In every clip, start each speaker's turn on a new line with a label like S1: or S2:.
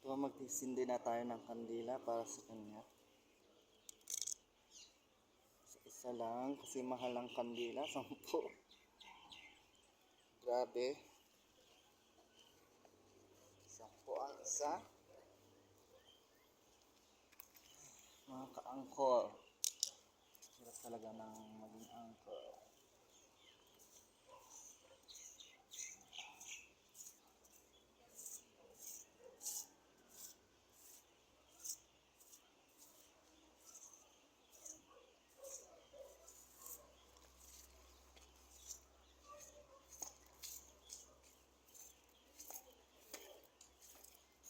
S1: So magsisindi na tayo ng kandila para sa kanya. Isa lang kasi mahal ang kandila, 10. Grabe. 10 ang isa. Mga ka-angkor. Hirap talaga ng maging angkor.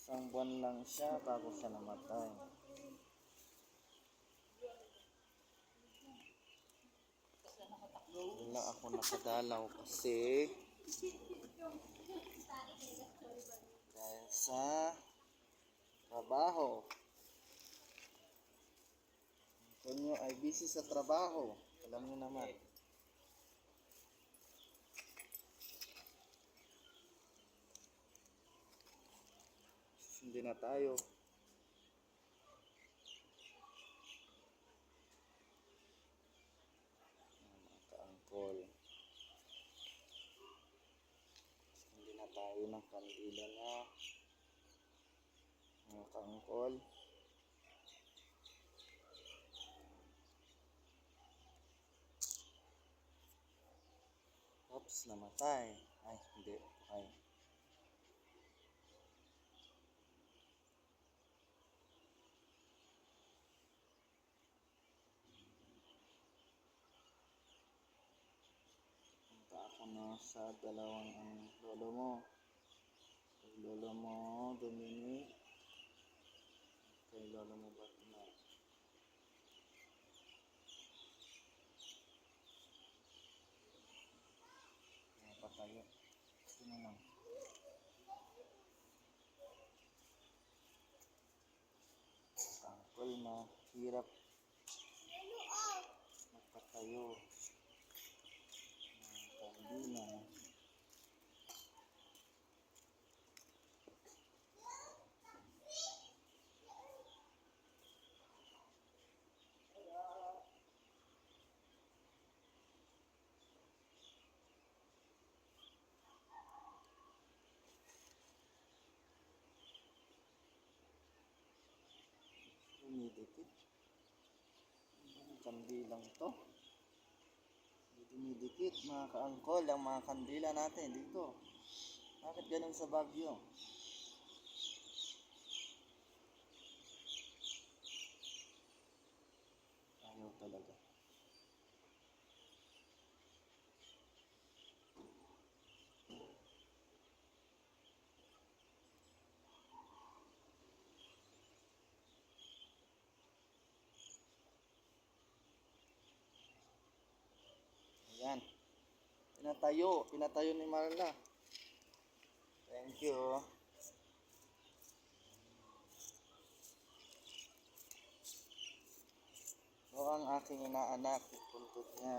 S1: Isang buwan lang siya bago siya namatay. Wala ako nakadalaw kasi dahil sa trabaho. Antonio ay busy sa trabaho. Alam niyo naman. Hindi na tayo. Mga ka-angkol. Hindi na tayo ng kandila na. Mga ka-angkol. Oops, namatay. Ay, hindi. Ay. Punta ako na sa dalawang ang lolo mo. Kay lolo mo, Dominic. Kay lolo mo, Batna. Patayo. Ito na lang. Angkol na hirap magpatayo ng kandila. Dumidikit. Ang kandilang to. Dumidikit mga kaangkol ang mga kandila natin dito. Bakit ganun sa Baguio? Ayaw talaga. Ayan. Pinatayo ni Marla. Thank you. So ang aking inaanak, puntot niya.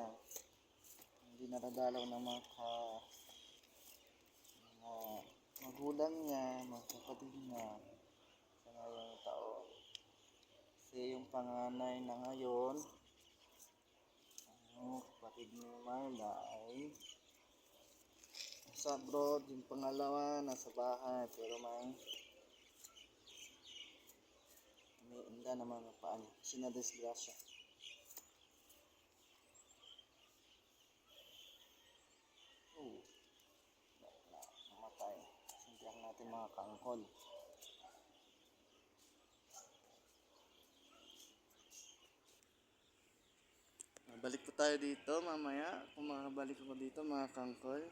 S1: Hindi nadadalaw ng mga magulang niya, mga kapatid niya sa ngayong taon. Kasi yung panganay na ngayon, kapatid ni Marla ay nasa abroad, yung pangalawa nasa bahay, pero may umiinda naman ang paan niya kasi na-disgrasya. Namatay. Sintihan natin mga kaangkol. Balik po tayo dito mamaya. Kung makabalik ako dito mga kaangkol.